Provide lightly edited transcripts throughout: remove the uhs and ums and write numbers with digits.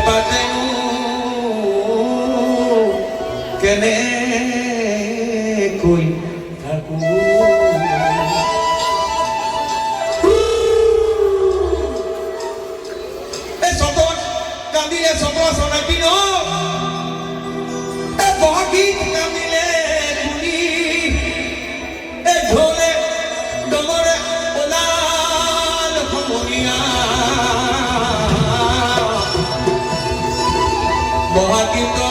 patenu kene koi thaku soton kandile soto sonakino bohagi kandile kuni dhole domore olal khomoniya bohagi to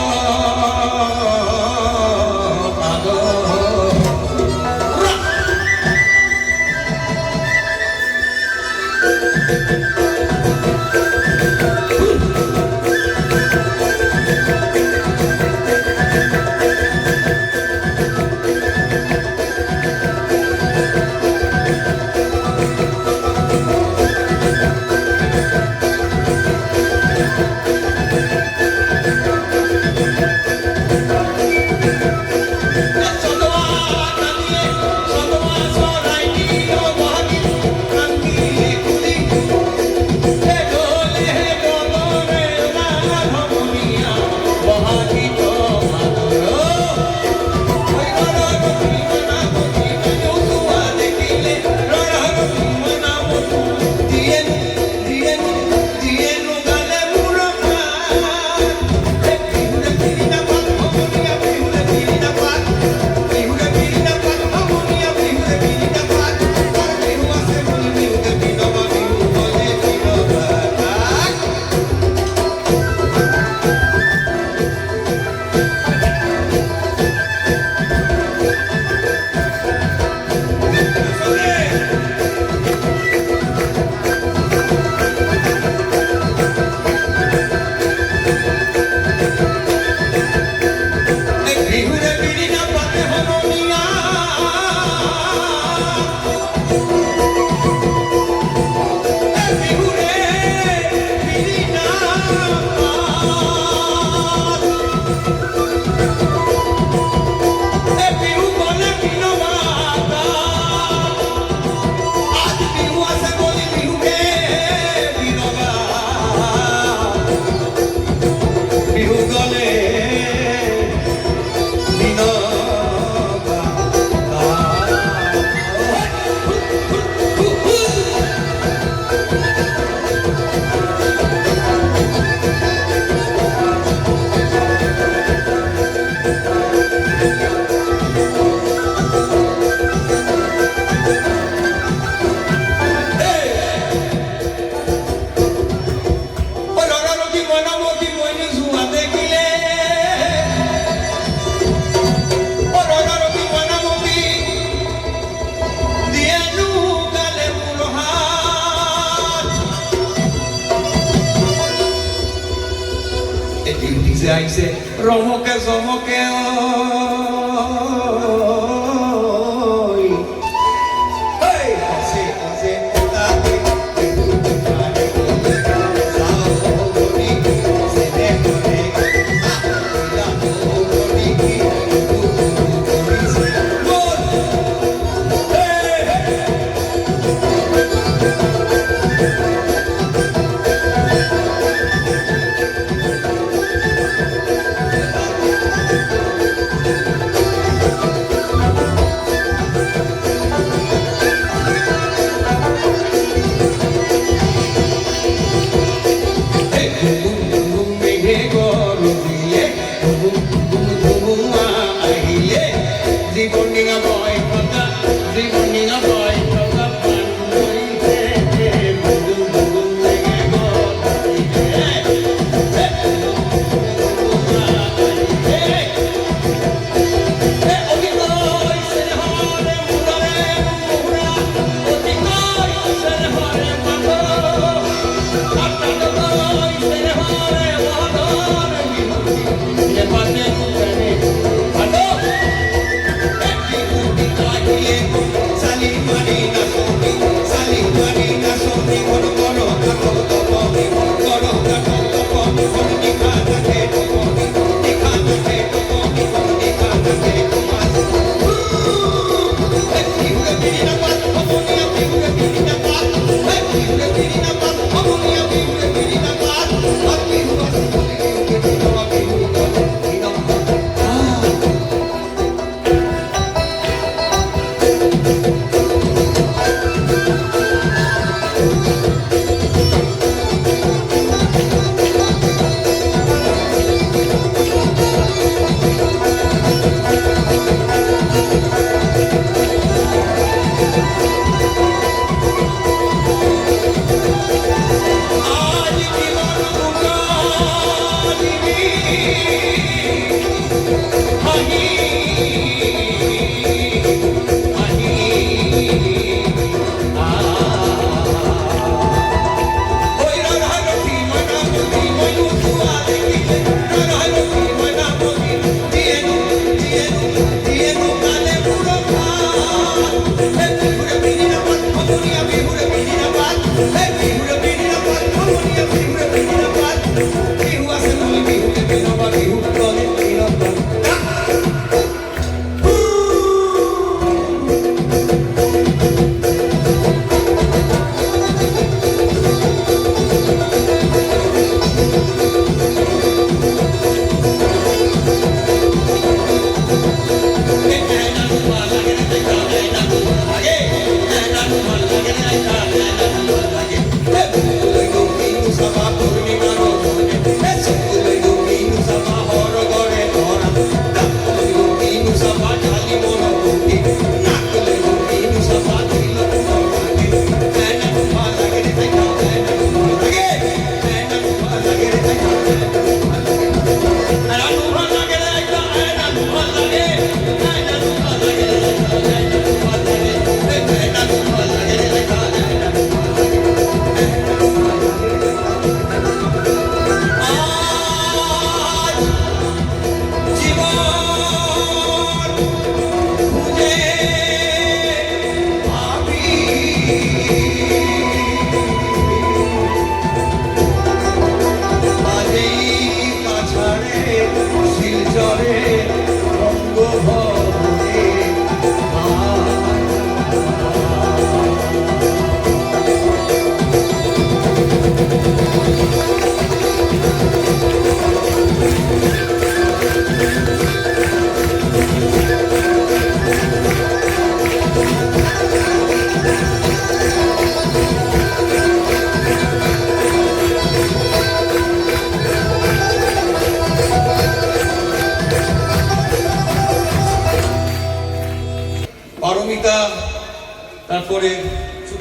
dice romo que somos que hoy hey así date Hey!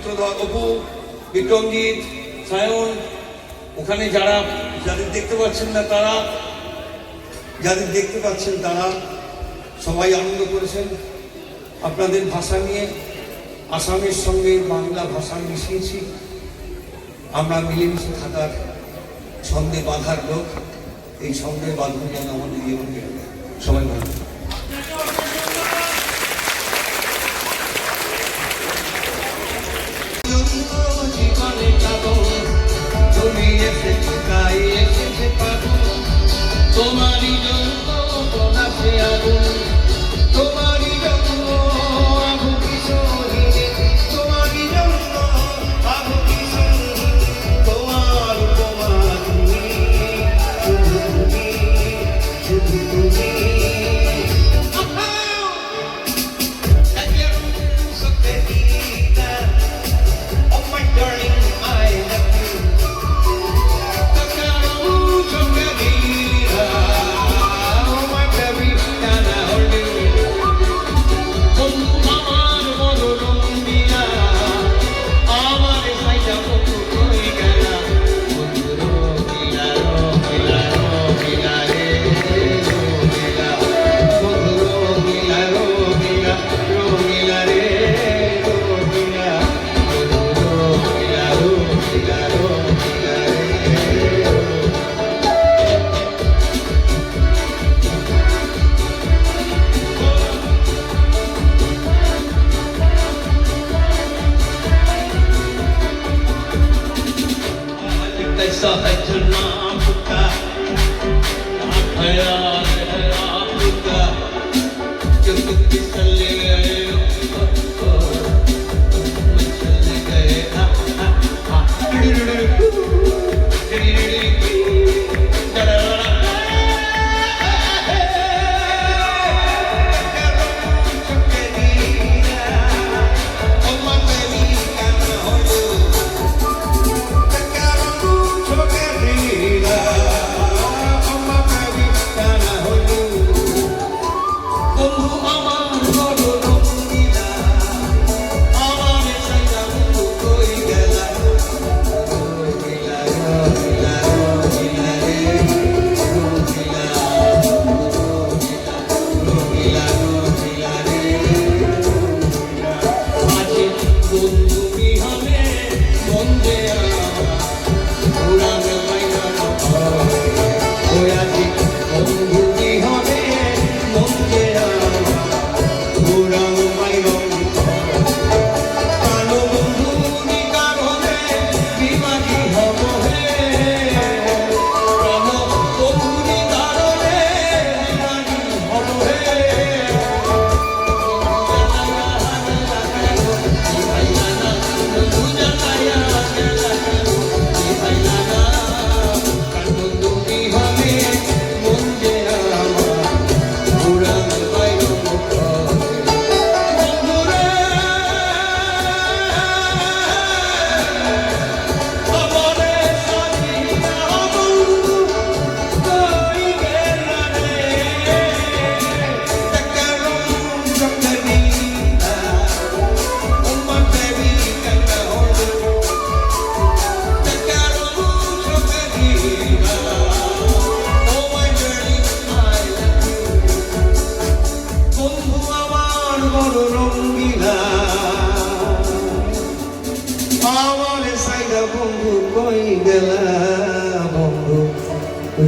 চিত্রধর, Apu, Bikramjit, Sayan, ওখানে যাদের দেখতে পাচ্ছেন না তারা, যাদের দেখতে পাচ্ছেন তারা সবাই আনন্দ করেছেন আপনাদের ভাষা নিয়ে। আসামের সঙ্গে বাংলা ভাষা মিশিয়েছি, আমরা মিলেমিশে থাকার ছন্দে বাঁধার লোক। এই ছন্দের বাঁধন যেন আমাদের জীবনকে সবাই ভালো। জীবনে যাবো তুমি এসেছো তাই এসেছে পাবো, তোমারই জন্য নাচে আগুন, তোমারই জন্য আবু কিশোরী, তোমারই জন্য আবু কিশোরী, তোমার উপমা তুমি, শুধু তুমি, শুধু তুমি। सजना पुका आया पुका जो तुझे चले गए चले गए বন্ধু কই গেলা বন্ধু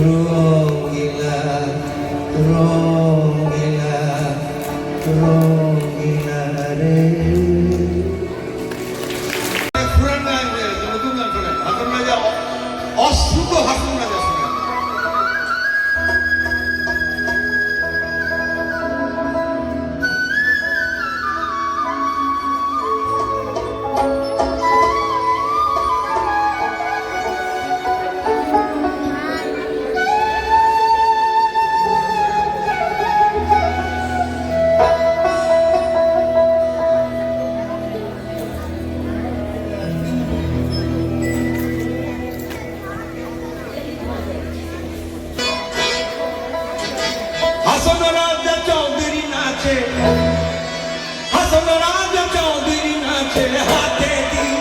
রঙিলা রঙিলা রঙিলা রে। পুরান গান নতুন গান শোনেন, হাসন রাজা অশ্রুত হাসন রাজা শোনেন। হাসন রাজা চৌধুরী নাচে, হাসন রাজা চৌধুরী নাচে, হাতে দিয়ে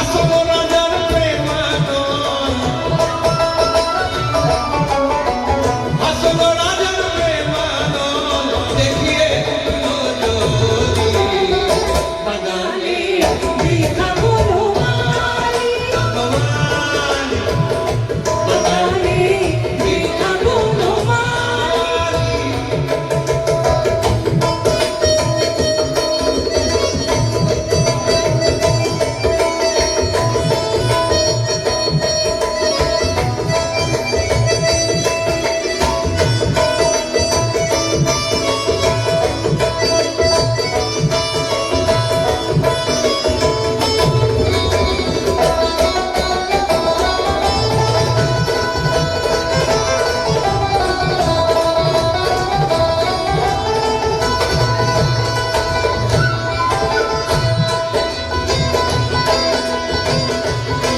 আসল রাজার প্রেমানল, আসল রাজার প্রেমানল দেখিয়ে বাগানে দেখা বলো মালি, বাগানে দেখা বলো মালি।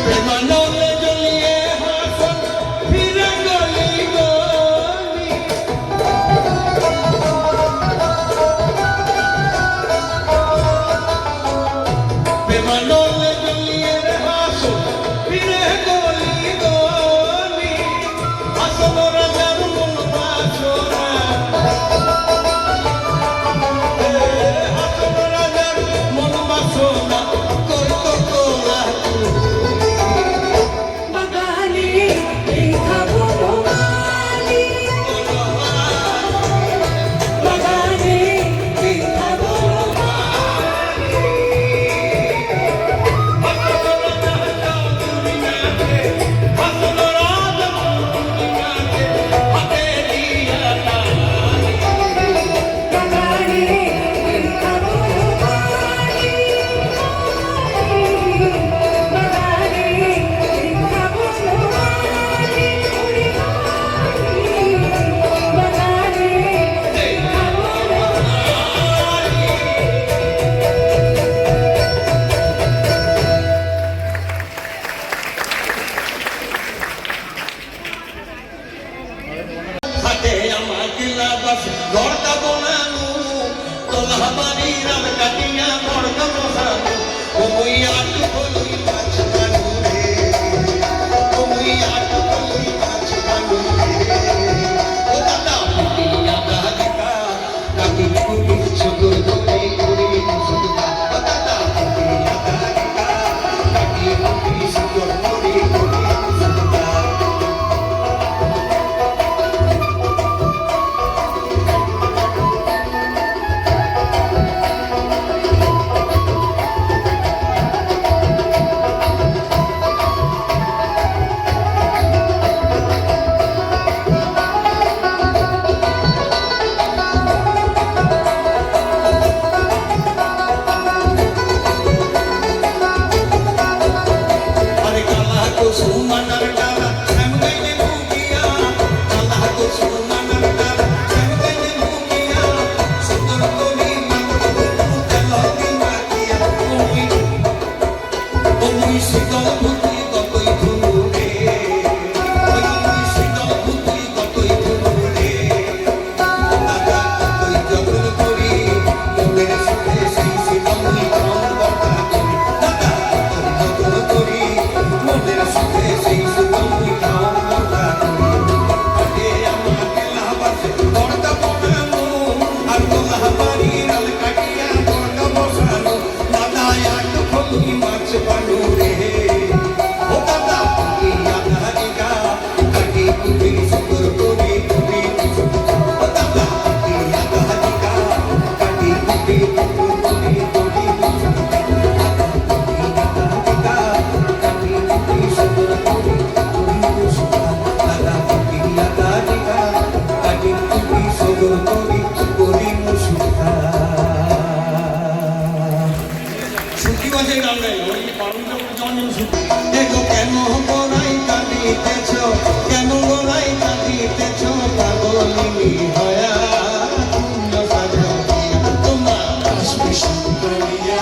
প্রেমানলে জ্বলিয়ে হাসন ফিরে গলি গলি, প্রেমানলে জ্বলিয়ে হাসন ফিরে গলি গলি, আসল রাজার মন বাসনা, আসল রাজার মন বাসনা করত তোলা বাগানে দেখা বলো মালি, বাগানে দেখা বলো মালি। বাগানে দেখা বলো মালি, বাগানে দেখা বলো মালি, বাগানে দেখা বলো হাতে আমার কিলাবাস গড়কা বনানু, তোলা বাড়ির আম কাটিয়া গড়কা বসানু, ওই আটু হলুই মাছ কানু রে, ওই আটু হলুই মাছ কানু রে, ও দাদা পিটিয়া দাদিকা কাকি কুটি সুদূর দূরে করে সুদূর, ও দাদা পিটিয়া দাদিকা কাকি কুটি সুদূর দূরে করে সুদূর। আরে কালা কুসুমানার ডালা শ্যাম গাইলে মুগিয়া, কালা কুসুমানার ডালা শ্যাম গাইলে মুগিয়া, সুন্দর করি মাগো তেলনি মাখিয়া, ওই শীতল ভূতি কতই ধুনুরে, ওই শীতল ভূতি কতই ধুনুরে, দাদা কতই যত্ন করি মনের সুখে সেই শীতল বর্তা করি, দাদা কতই যত্ন করি মনের সুখে সেই শীতল বর্তা করি। আগে আমাকে লাবাসে গড়কা বনানো, আর তোলা বাড়ির আল কাটিয়া গড়কা বসানো, দাদা আটু হলুই মাছ পানু রে, ও দাদা পিটিয়া দাদিকা কাটি কুটি সুন্দর করে কুটি সুন্দর, ও দাদা পিটিয়া দাদিকা কাটি কুটি সুন্দর করে কুটি সুন্দর, পিটিয়া দাদিকা কাটি কুটি সুন্দর করে কুটি সুন্দর, দাদা পিটিয়া দাদিকা কাটি কুটি সুন্দর করে কুটি সুন্দর। সুখী বাজে গান গাই ওই পারুল জন্ম সুখী। দেখো কেন গোড়াই কাঁদিতেছ, কেন গোড়াই কাঁদিতেছ, পাগলিনী হয়া কুঞ্জ সাজাও দিয়া, তোমরা আসবে শঙ্করিয়া,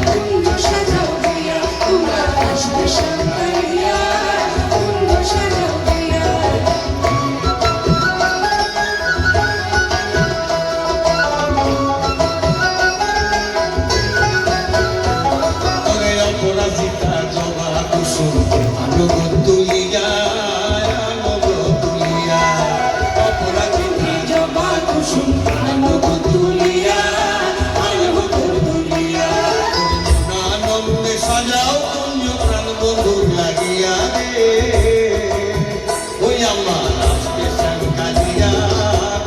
কুঞ্জ সাজাও দিয়া, তোমরা আসবে শঙ্করিয়া, কুঞ্জ সাজাও দিয়া। ওরে অপরাজিতা বন্ধুর লাগিয়া রে ওই আমার আসবে শ্যামকালিয়া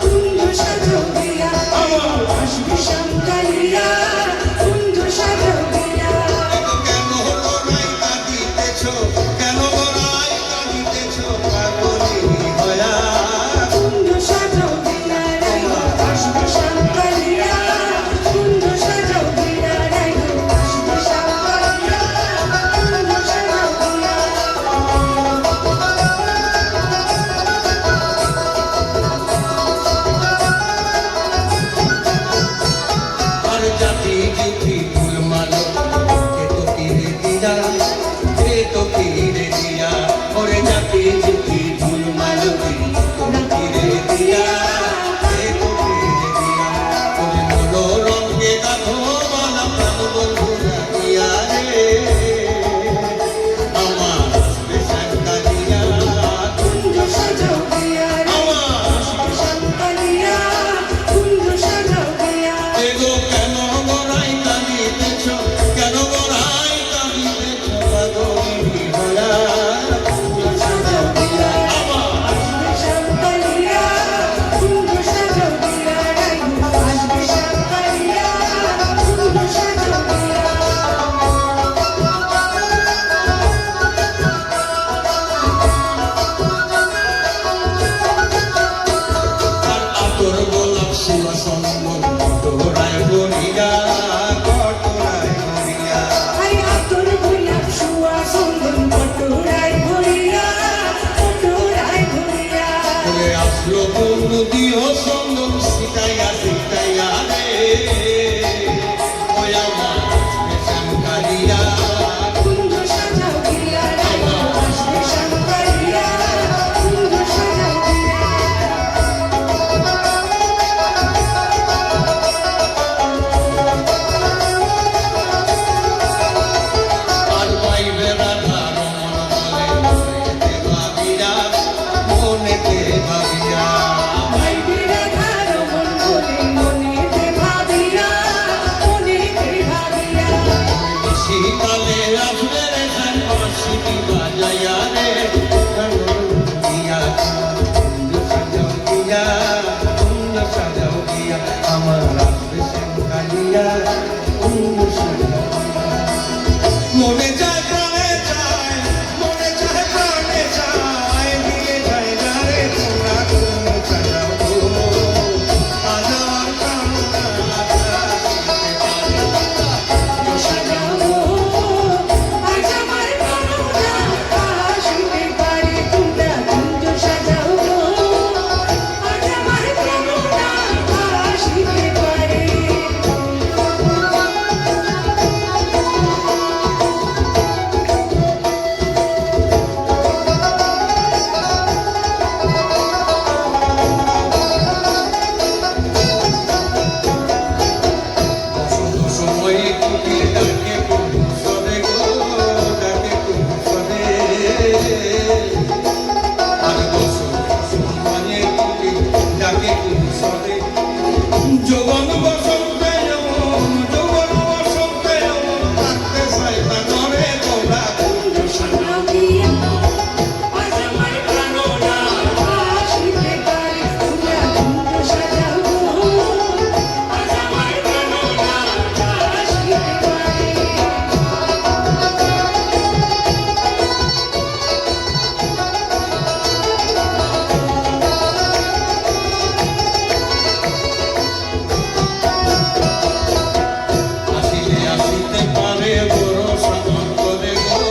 কুঞ্জ সাজাও দিয়া আসবে শ্যামকালিয়া কুঞ্জ সাজাও দিয়া কেন গোড়াই কাঁদিতেছ কেন গোড়াই কাঁদিতেছ পাগলি হয়া কুঞ্জ সাজাও দিয়া আসবে শ্যামকালিয়া কুঞ্জ সাজাও দিয়া আসবে শ্যামকালিয়া কুঞ্জ সাজাও দিয়া আর জাতি জুটি ফুল মালো এ তো তীরে দিয়া এ তো তীরে দিয়া ওরে জাতি জুটি ফুল মালো এ তো তীরে দিয়া এ তো তীরে দিয়া ওরে মনো রঙে গাথো মালা প্রাণ বন্ধু লাগিয়া রে আমার আসবে শ্যামকালিয়া কুঞ্জ সাজাও দিয়া আসবে শ্যামকালিয়া কুঞ্জ সাজাও দিয়া এগো কেন গোড়াই কাঁদিতেছ কেন গোড়াই কাঁদিতেছ পাগলি হয়া সাজাও দিয়া আসবে শ্যামকালিয়া কুঞ্জ সাজাও দিয়া আসবে শ্যামকালিয়া কুঞ্জ সাজাও দিয়া আর আতর গোলাপ শিলা সম্বল কটোরায় ভরিয়া কটোরায় ভরিয়া আই আতর গোলাপ সুয়া সুন্দর কটোরায় ভরিয়া কটোরায় ভরিয়া বলে আসলো বন্ধু দিও সন্দন শিখাইয়া শিখাইয়া রে ওই আমার আসবে শ্যামকালিয়া কুঞ্জ সাজাও দিয়া আসবে শ্যামকালিয়া কুঞ্জ সাজাও দিয়া আর পাইবে রাধা রমন বলে মনেতে ভাবিয়া মনেতে ভাবিয়া ভাইবে রাধার মন বলে মনেতে ভাবিয়া মনেতে ভাবিয়া শীতলে আসবে রে বাঁশি বাজাইয়া রে দিয়া কুঞ্জ সাজাও দিয়া কুঞ্জ সাজাও দিয়া আমার আসবে শ্যামকালিয়া কুঞ্জ সাজাও দিয়া। মনে চায় প্রাণে চায় মনে চায় প্রাণে চায় দিয়ে যায় যারে তোমরা কুঞ্জ সাজাও গো। আজ আমার কামনা সাজাও আজ আমার কামনা আসিতে পারে তোমরা কুঞ্জ সাজাও আজ আমার কামনা আসিতে পারে বসন্ত সময়ে কুটির ডাকে কুসবে গো ডাকে কুসবে আর বসন্ত সময়ে কুটির ডাকে কুসবে যৌবন বসন্তে যৌবন বসন্তে থাকতে সাইতা করে তোমরা কুঞ্জ সাজাও দিয়া আজ আমার কামনা আসিতে পারে তোমরা কুঞ্জ সাজাও আজ আমার কামনা আসিতে পারে আসিলে আসিতে পারে বড় সান্তরে গো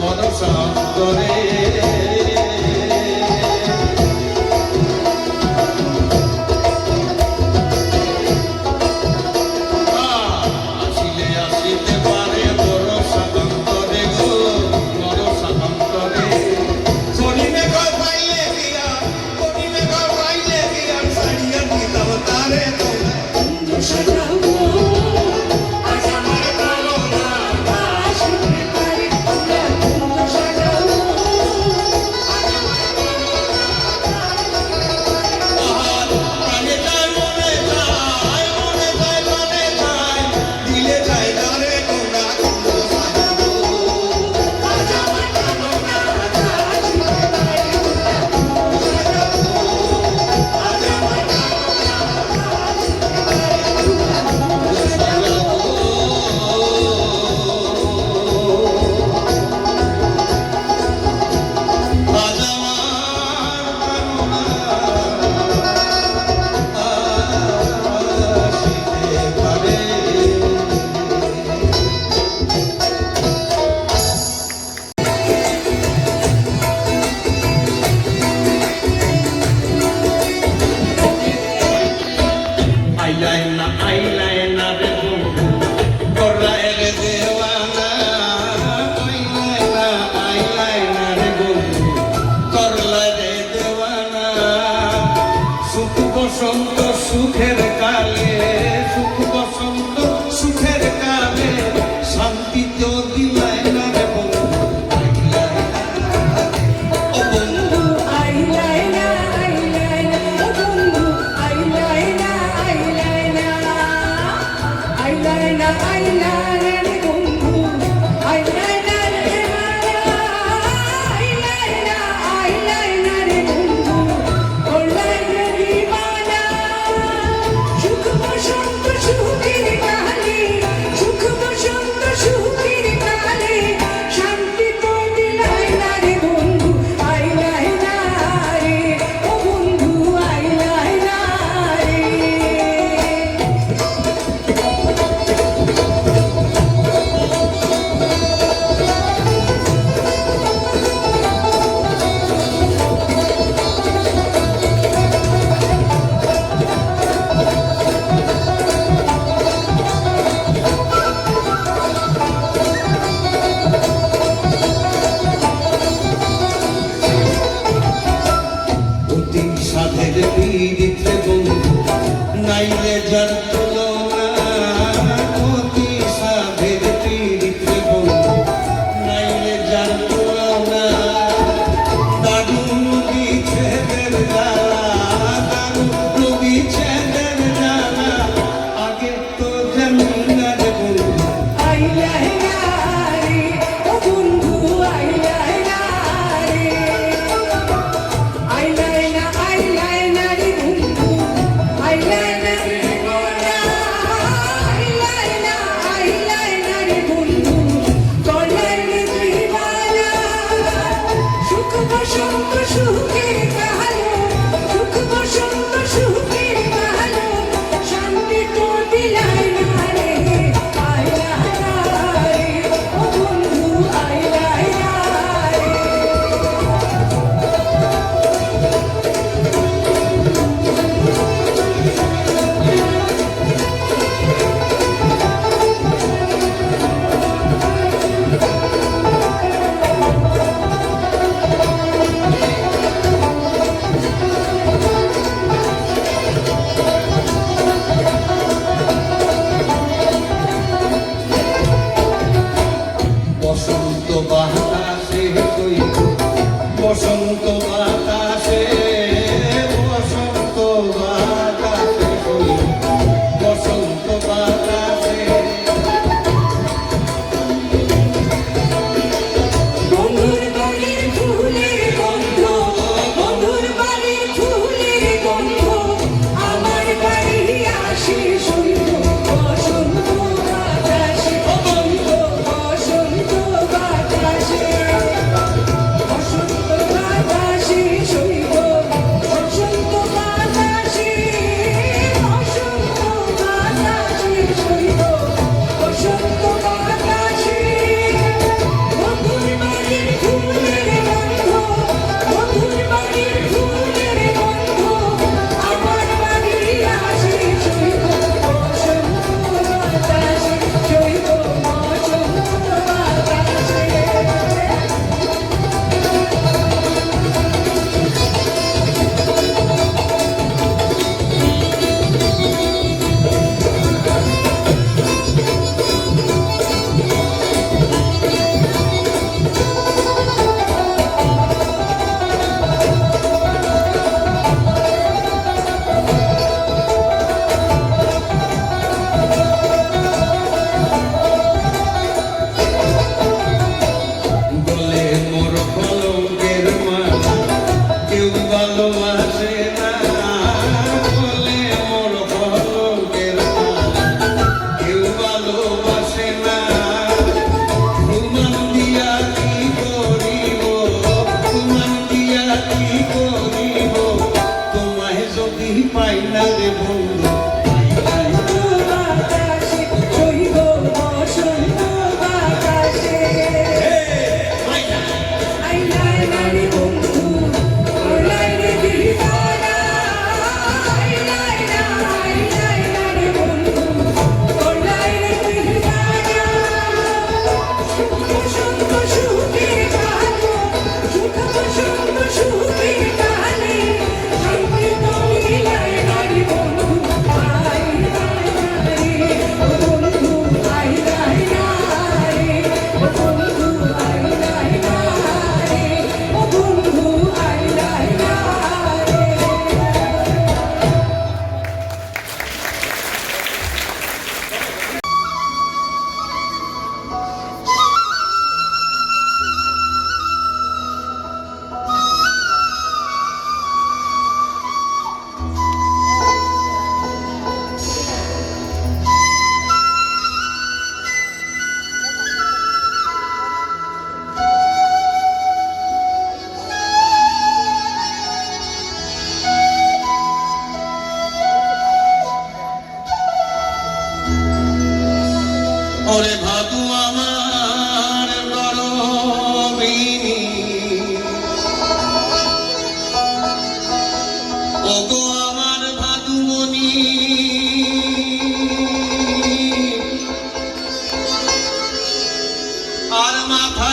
বড় সান্তরে আসিলে আসিতে পারে বড় সান্তরে গো বড় সান্তরে শনিমে ঘর পাইলে গিয়া শনিমে ঘর পাইলে গিয়া ছাড়িয়া দিতাম তারে তোমরা কুঞ্জ সাজাও আজ আমার কামনা আসিতে পারে তোমরা কুঞ্জ সাজাও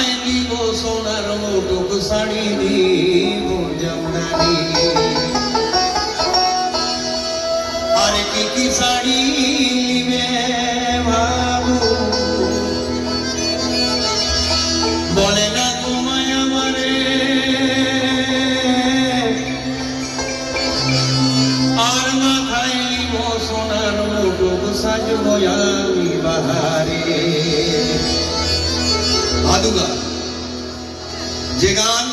মাথায় দিব সোনার মুটুক শাড়ি দিব জামদানি আর কি শাড়ি নিবে ভাবু বলে না তোমায় আমারে আর মাথায় নিব সোনার মুটুক সাজবো আমি বাহারে ভাদু গান যে গান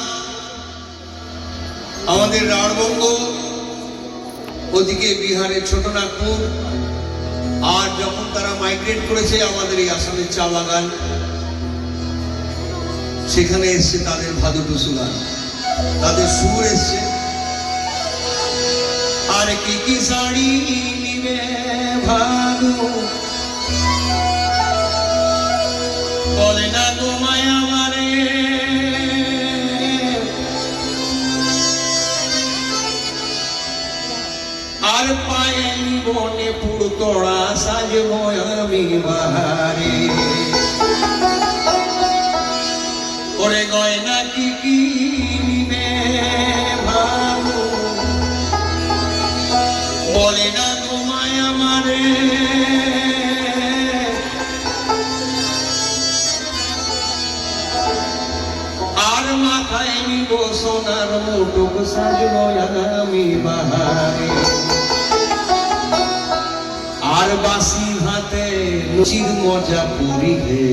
আমাদের রাঢ়বঙ্গ ওদিকে বিহারের ছোটনাগপুর আর যখন তারা মাইগ্রেট করেছে আমাদের এই আসামের চা বাগান সেখানে এসছে তাদের ভাদু টুসু গান তাদের সুর এসছে আর কি শাড়ি নিবে ভাদু বলে না তোমায় আমারে আর পায়ে বনে পুরতড়া সাজব আমি বাহারে ওরে গয়না কি নিবে ভাবু বলে না তোমায় আমারে আর মাথায় নিব সোনার মুটুক সাজব আমি বাহারে আর বাসি ভাতে লুচির মজা পুরি হে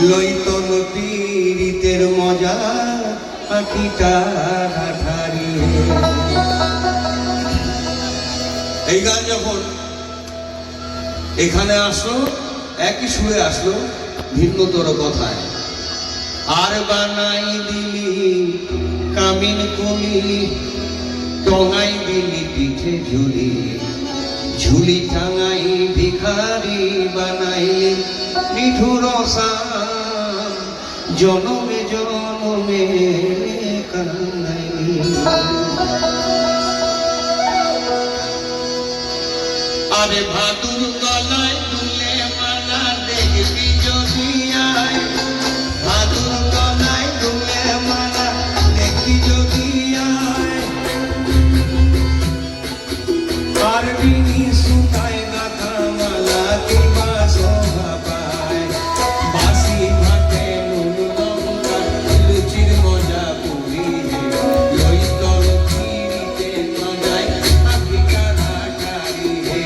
লইতন পীড়িতের মজা আকিটা ঠাঠারি এই গান যখন এখানে আসলো একই সুরে আসলো ভিন্নতর কথায় আর বানাই দিলি কামিন কুলি টঙাই দিলি পিঠে ঝুলি ঝুলি টাঙাই ভিখারি বানাইলি নিঠুর সাম জনমে জনমে কান্নাইলি আরে ভাদুর গলায় তুলে মালা দেখবি যদি আয় ভাদুর গলায় তুলে মালা দেখবি যদি আয় আর বিনি সুতায় গাথা মালা কিবা শোভা পায় বাসি ভাতে নুন লঙ্কা লুচির মজা পুরি লই তল ফিরিতে মজায় আফ্রিকার আটারি হে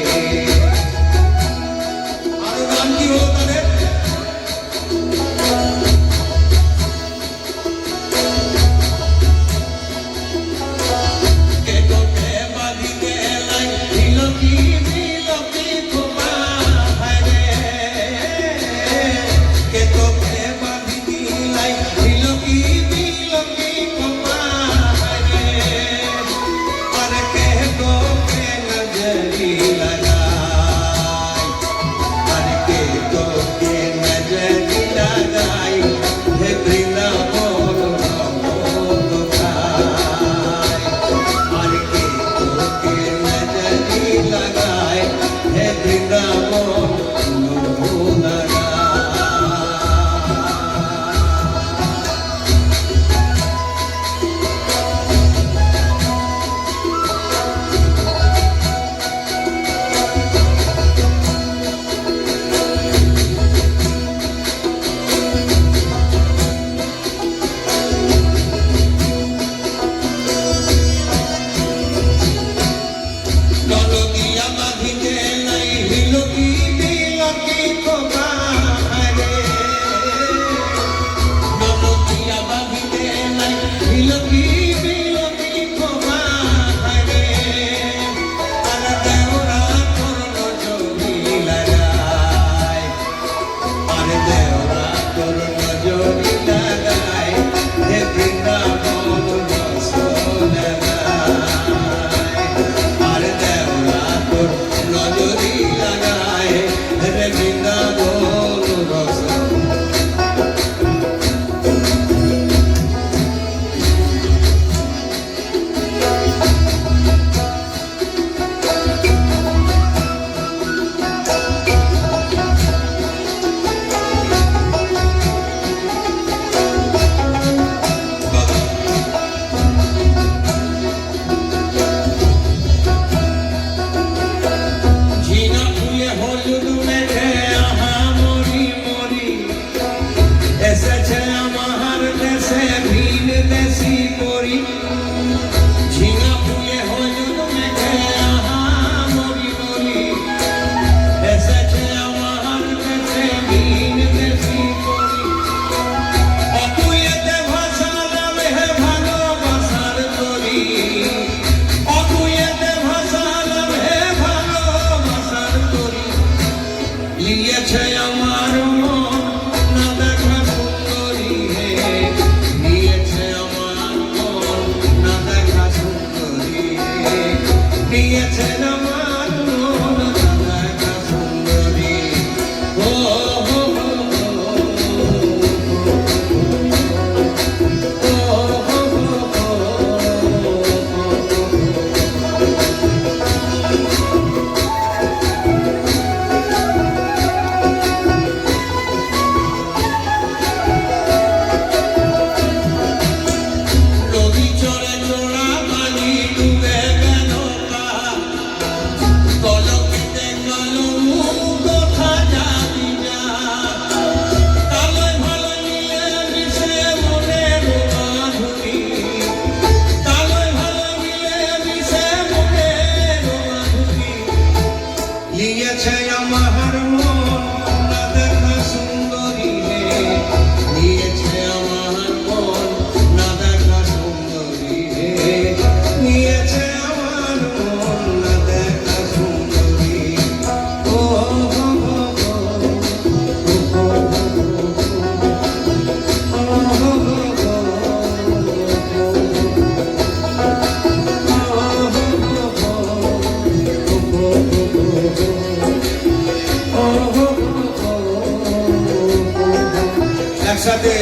দে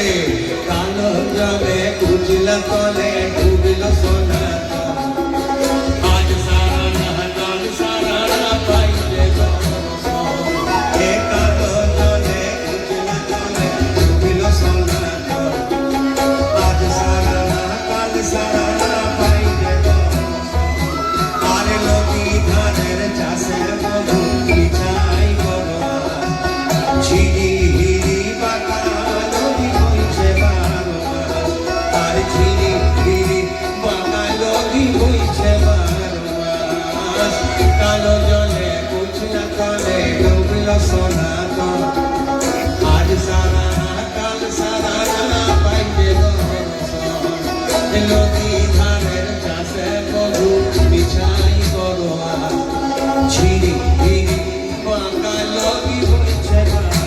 কালো জলে উজলা তলে ডুবিল সোনা আজ সারা না কাল সারা না পাইলে এ কালো জলে উজলা তলে ডুবিল সোনা আজ সারা না কাল সারা না পাইলে আরে নদী ধানের চাষে মধু বিছাই করো ঝিরি হিরি বাঁকা নদী বইছে বারো মাস আর ঝিরি হিরি বাঁকা নদী বইছে বারো মাস কালো জলে উঠলা তলে ডুবল সোনা তো আজ সারা না কাল সারা না পাইবে নদী ধানের চাষে মধু বিছাই করো ঝিরি হিরি বাঁকা নদী বইছে বারো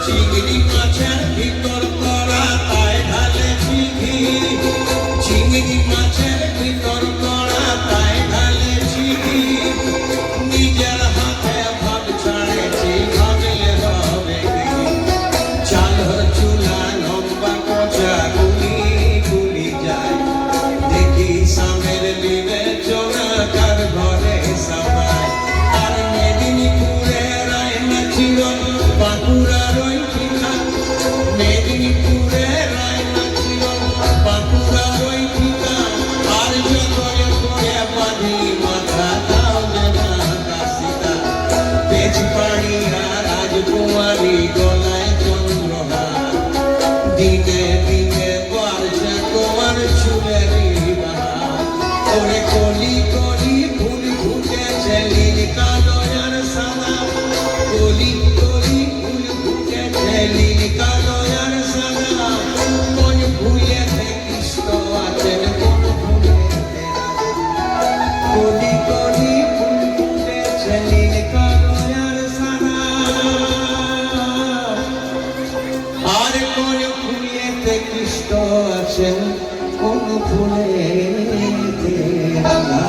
চিংড়ি মাছের ভিতর করা তাই ঢালে চিঘি চিংড়ি মাছের ভিতর করা তাই ঢালে চিঘি নিজের হাতে ভাব ছাড়েছি ভাবলে হবে চালর চুলা লম্বা কচা গুলি গুলি যায় দেখি সামের বিবেচনা কার ঘরে সবাই আর মেদিনীপুরে রায়না ছিল বাঁকুড়ার ওই ঠিকা মেদিনীপুরে রায়না ছিল বাঁকুড়ার ওই ঠিকা আর যতরে করে বাঁধি মাথা দাও না কাশিতা তেজপাড়িয়া রাজকুমারী গলায় চন্দ্রহার দিনে দিনে বাড়ছে তোমার চুলের বাহার ওরে কলি কলি ফুল ফুটেছে নীল কালো আর সাদা কলি কলি ফুল ফুটেছে নীল কালো আর সাদা কোন ফুলেতে কৃষ্ণ আছেন কোন ফুলেতে রাধা কলি কলি ফুল ফুটেছে নীল কালো আর সাদা আর কোন ফুলেতে কৃষ্ণ আছেন কোন ফুলেতে রাধা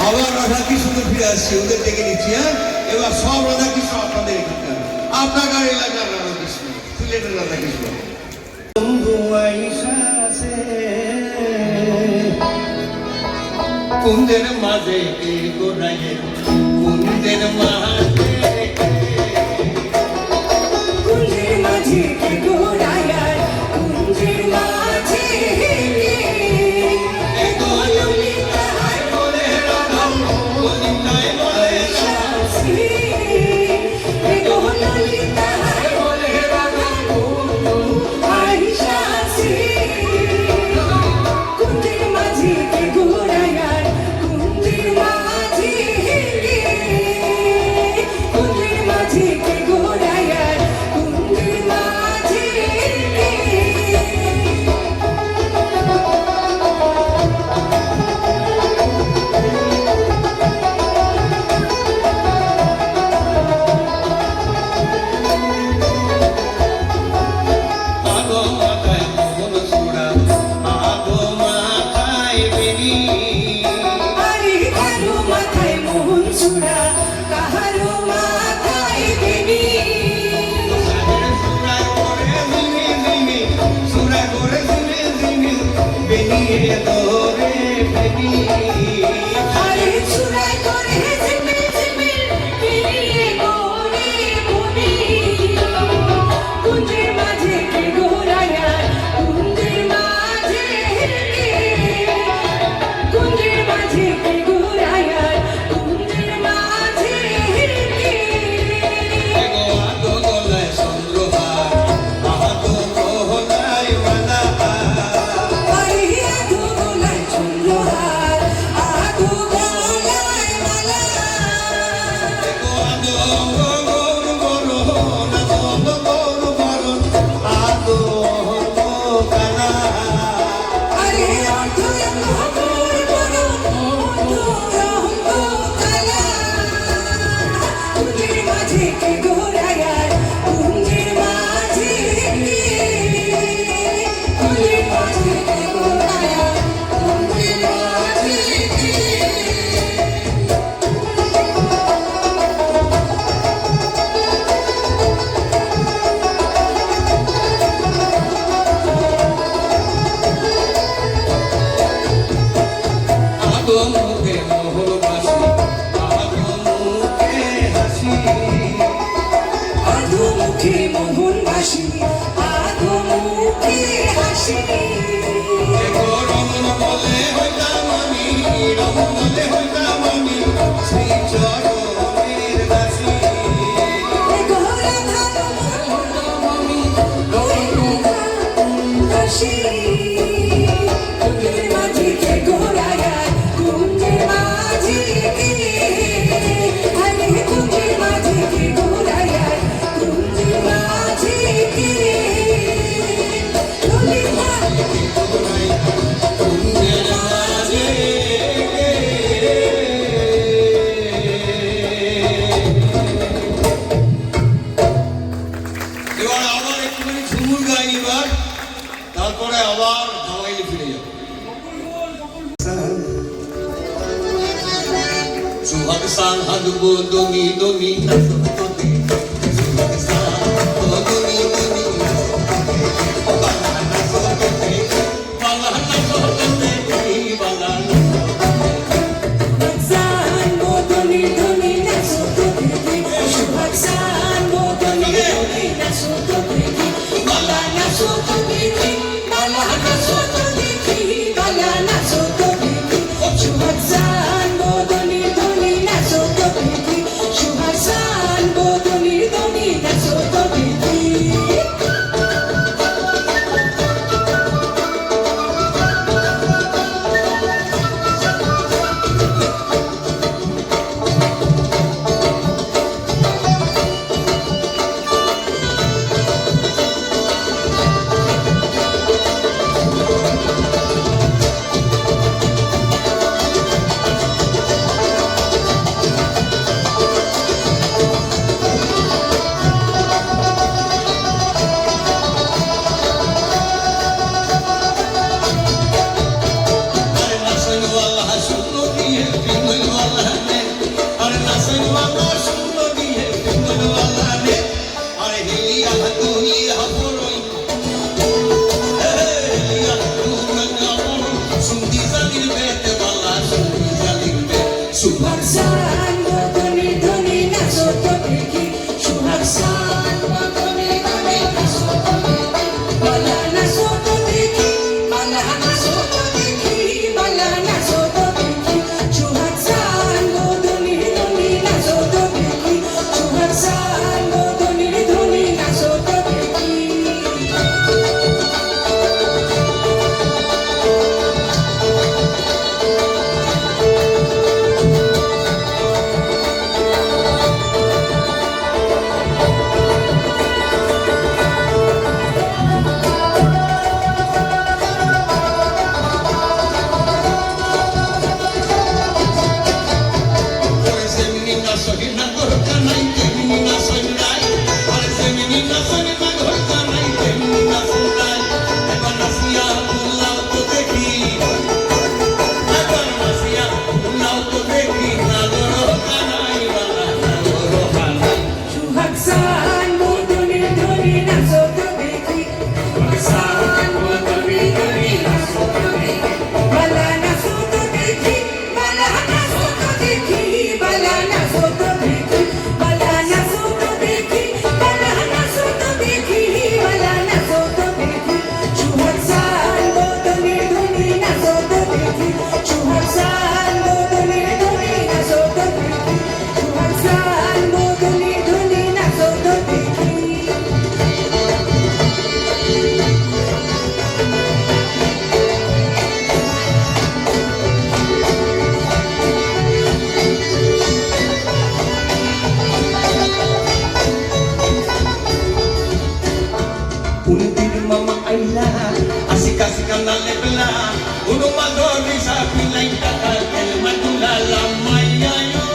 আবার রাধা কৃষ্ণ ফিরে আসছে ওদের ডেকে নিচ্ছি হ্যাঁ এবার সব রাধা কৃষ্ণ আপনাদের এখানকার আপনার এলাকার রাধা কৃষ্ণ সিলেটের রাধা কৃষ্ণ কুন্দের মাঝে কে গোড়ায় কুন্দের মাঝে কুঞ্জের মাঝে কে ঘোড়ায় কুঞ্জের মাঝে এগো ললিতায় বলে রাধা ললিতায় বলে শাসি এগো ললিতায় বলে রাধা আই শাসি কুঞ্জের মাঝে কে ঘোড়ায় কুঞ্জের মাঝে আধো মুখে মোহর বাসি আধো মুখে হাসি আধো মুখে মোহন বাসি আধো মুখে হাসি দেখো রমন বলে হইতাম আমি রমন বলে হইতাম আমি শ্রী চরণের দাসী ঘরে হাসি কুঞ্জের মাঝি কে ঘোরায় কুঞ্জের মাঝি কে আরে কুঞ্জের মাঝি কে ঘোরায় কুঞ্জের মাঝি কে ললিতা কুঞ্জের মাঝে এবার আবার একটুখানি ঝুমুর গাই এবার তারপরে আবার ধাওয়াইলে ফিরে যাব সুহাগ সান হাদবো দমি দমি নাচতে সুহাগ সান দমি দমি বালা নাচতে বালা নাচতে বালা Baksan bodoni doni naso to beki Baksan bodoni doni naso to beki Bala naso to beki Bala naso to beki Bala naso to beki Baksan bodoni doni naso to beki Baksan bodoni doni naso to beki अरे नसन वाला सुनो दिए पिंगल वाला ने अरे नसन वाला सुनो दिए पिंगल वाला ने अरे हिलिया तू ही हपोरोई हिलिया तू ना बोल सुंदी जालिर बेत वाला सुंदी जालिर बेत सुबह Baksan bodoni doni naso to beki Baksan bodoni doni naso to beki Bala naso to beki Bala naso to beki Bala naso to beki Baksan bodoni doni naso to beki Baksan bodoni doni naso to beki Parece menina soy na gorka nai te menina soy rai Parece menina soy na gorka nai te menina soy rai Ebar nasia un auto dekhi Ebar nasia un auto dekhi na gorka nai wala na gorka nai Baksan bodoni doni naso to beki Baksan bodoni doni naso to beki Bala naso to beki Bala naso to beki Bala naso to beki Bala naso to beki Bala naso to beki Bala naso to beki Baksan bodoni doni naso to beki Baksan bodoni doni naso to beki Baksan bodoni doni naso to beki Untir mama aila asik-asik na lebla Uno magori sa pilay takal el matulala maya yo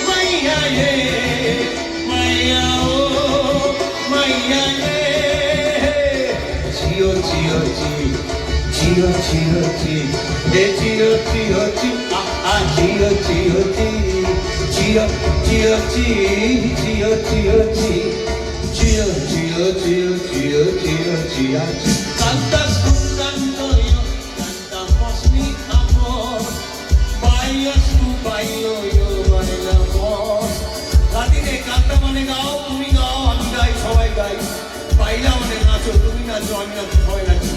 maya ye maya o maya ye Chio chio chi chio chio chi e chio chio chi ah chio chio chi chio chio chi chio chio chi Chio, chio, chio, chio, chio, chio, cantas un canto yo, cantamos mi amor, নাচো, আমি নাচো, সবাই নাচি।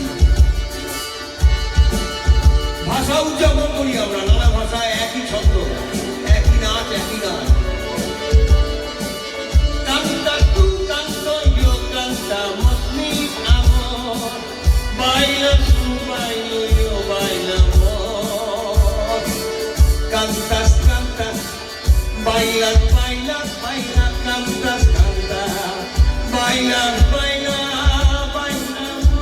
ভাষা উদযাপন করি আমরা, নানা ভাষায় একই ছন্দ, একই নাচ, একই গান। Canta tú, canto yo, cantamos mi amor. Bailas tú, bailo yo, bailamos. Cantas, cantas, bailas, bailas, bailas, cantas, cantas. Bailas, bailas, bailamos.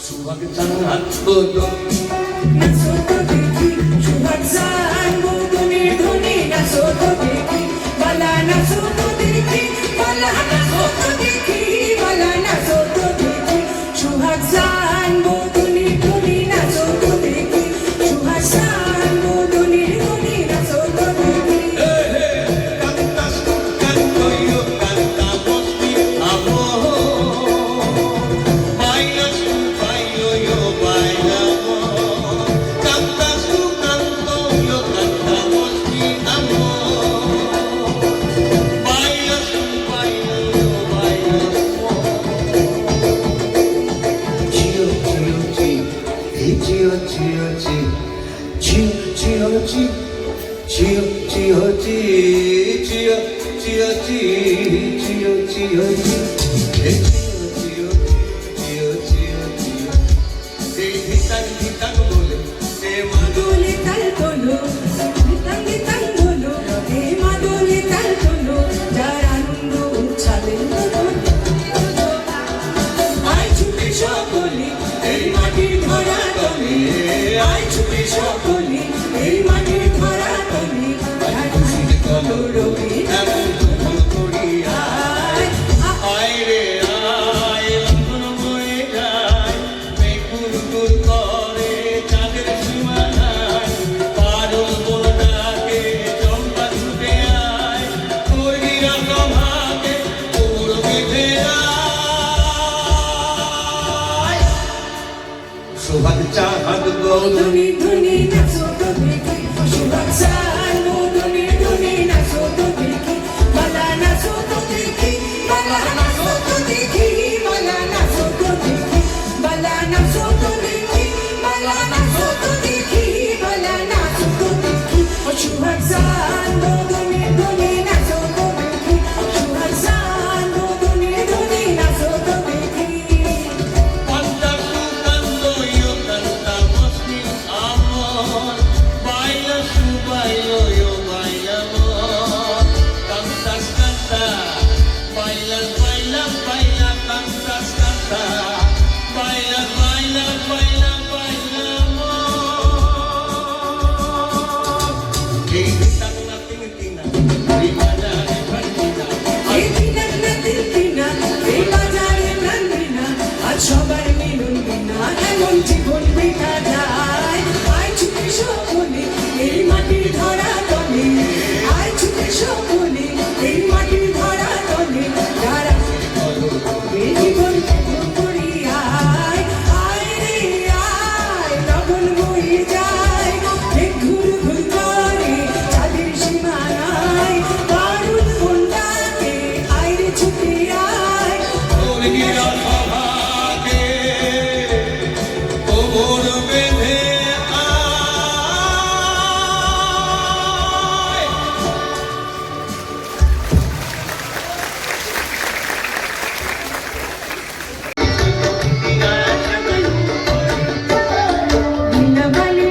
Subak sangat bodoh. নাচো তো দেখি সুহাগ জান মধুনের ধ্বনি নাচো তো দেখি বালা নাচো তো দেখি বালা নাচো তো দেখি বালা নাচো তো দেখি সুহাগ জান মধুনের ধ্বনি নাচো তো দেখি সুহাগ জান মধুনের ধ্বনি নাচো তো দেখি Cantas tú, canto yo, cantamos mi amor. Bailas tú, bailo yo, bailamos. Cantas tú, canto yo, cantamos mi amor. Bailas tú, bailo yo, bailamos. Chio, chio, chi, hey chio, chio, chi, chio, chio, chi. Chio, chio, chi, chio, chio, chi, chio, chio, chi. Hey, chio, chio, chio, chio, chio. Hey, hitan bole. Hey, মাদুলি তাল তোলো গীতাং গীতাং বলো হে মাদুলি তাল তোলো যার আনন্দ উচ্ছ্বাসের নতুন আয় ছুটে সকলে এই মাটির ধরা তলে আয় ছুটে সকলে এই মাটির ধরা তলে হাসির কলরবে এমন তুমুল করিয়া আয় আয় রে আয়, লঙ্ঘন বয়ে যায়, মেঘ গুড়গুড় করে চাঁদের সীমানায়, পারুল বন ডাকে, চম্পা ছুটে আয়, কর্গীরা সভাকে, পুর বেঁধে আয়। সোহাগ চাঁদ বদন ধনী ধনী নাচো তো দেখি সুহাগ জান মধুনের ধ্বনি নাচো তো দেখি বালা নাচো তো দেখি বালা নাচো তো দেখি বালা নাচো তো দেখি বালা নাচো তো দেখি বালা নাচো তো দেখি বালা নাচো তো দেখি ও সুহাগ জান মধুনের ধ্বনি নাচো তো দেখি সুহাগ জান মধুনের ধ্বনি নাচো তো দেখি Cantas tú, canto yo, cantamos mi amor. Bailas tú, bailo yo, bailamos. Cantas, canta, bailas, bailas, baila, cantas, canta. Bailas, bailas, baila, bailamos. Hey, hitang na tinitina, di madali bandina. এই দিনের রাতের দিনা, এই বাজারে প্রাণ বিনা, আজ সবার মিলন বিনা, এমন জীবন বৃথা যায়। আয় ছুটে সকলে, এই মাটির ধরা তলে, আয় ছুটে সকলে, এই মাটির ধরা তলে, যারা এই জীবন ত্যাগ করি আয়, আয় রে আয়, লগন বয়ে যায়, মেঘ ঘুর ঘুর করে, চাঁদের সীমানায়, পারুল বন ডাকে, আয় রে ছুটে আয়, কর্গীরা সভাকে, কোমর বেঁধে আয়।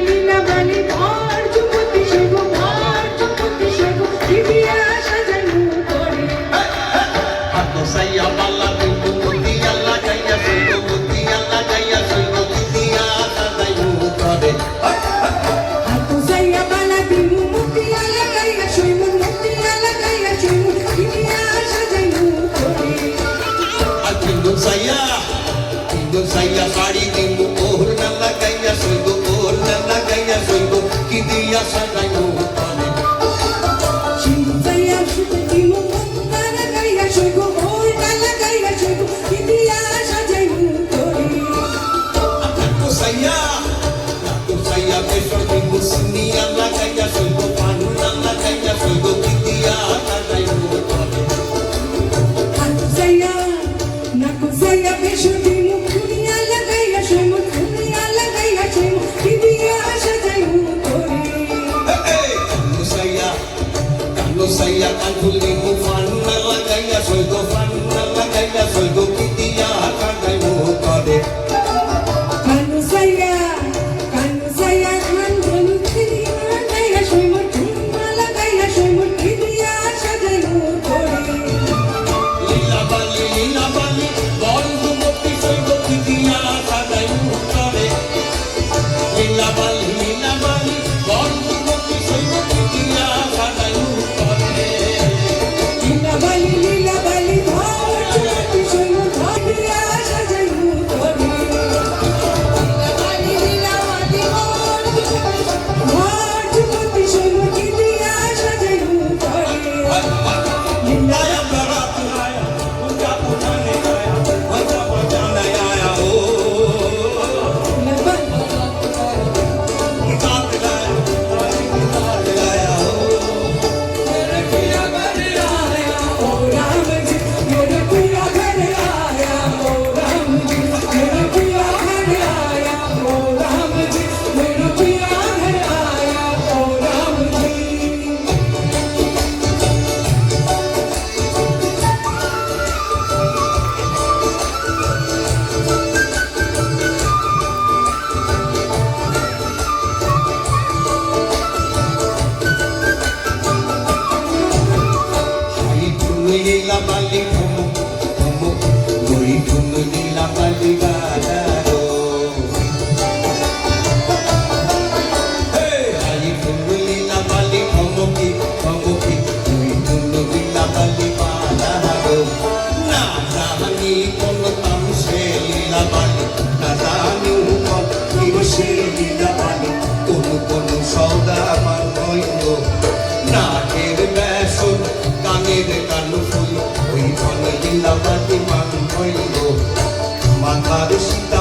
লীলা বালি ভর চুপতি সেগো ভর চুপতি সেগো দিদিয়া সাজানো করে Aku saya bala pintu muti alla gaya soigo muti alla gaya soigo dia sadai mutade. হাতু যাইয়া বালা দিমু মুক্তি আলা গাইয়া শৈমু মুক্তি আলা গাইয়া শৈমু দিদিয়া সাজানো করে Pintu saya sari pintu oh nalla gaya soigo ki dia sadai mutade. Shimu যাইয়া শুধু দিমু মুক্তি আলা গাইয়া শৈমু ওই আলা গাইয়া শৈমু দিদিয়া সাজানো করে Aku saya besok pintu sini alla gaya soigo panu alla gaya soigo ki dia sadai mutade. হাতু যাইয়া শৈলকি দিয়া কাঁদাই করে কানু সাইয়া খান ধনু খিরিয়া গাইয়া সইমর ঝুমমালা গাইয়া সইমর খিরিয়া সাজাই করে লীলা বালি বন্ধুমতি শৈলকি দিয়া কাঁদাই করে লীলা বালি বন্ধুমতি শৈলকি দিয়া কাঁদাই করে লীলা বালি ধর চুমতি সইমর ধরিয়া সাজাই করে লীলা বালি ধর চুমতি সইমর খিরিয়া সাজাই করে आया बारात आया उनका बुलाने आया बजा बजाने आया ओ गीत गाया गीत गाया ओ मेरे पिया घर आया ओ राम जी मेरे पिया घर आया ओ राम जी मेरे पिया घर आया ओ राम जी मेरे पिया घर आया ओ राम जी हाई तुम लीला बाली घुमो घुमो गोरी तुम लीला बाली गादारो हे हाई तुम लीला बाली घुमो की गोरी तुम लीला बाली गादारो ना जानी कोन ताम से लीला बाली ना जानी कोन से लीला बाली কোন সৌদা আমার হইল নাকের বেসন কানের কানু ফুল ওই ফল লীলা বাতি মান হইল মাথার সীতা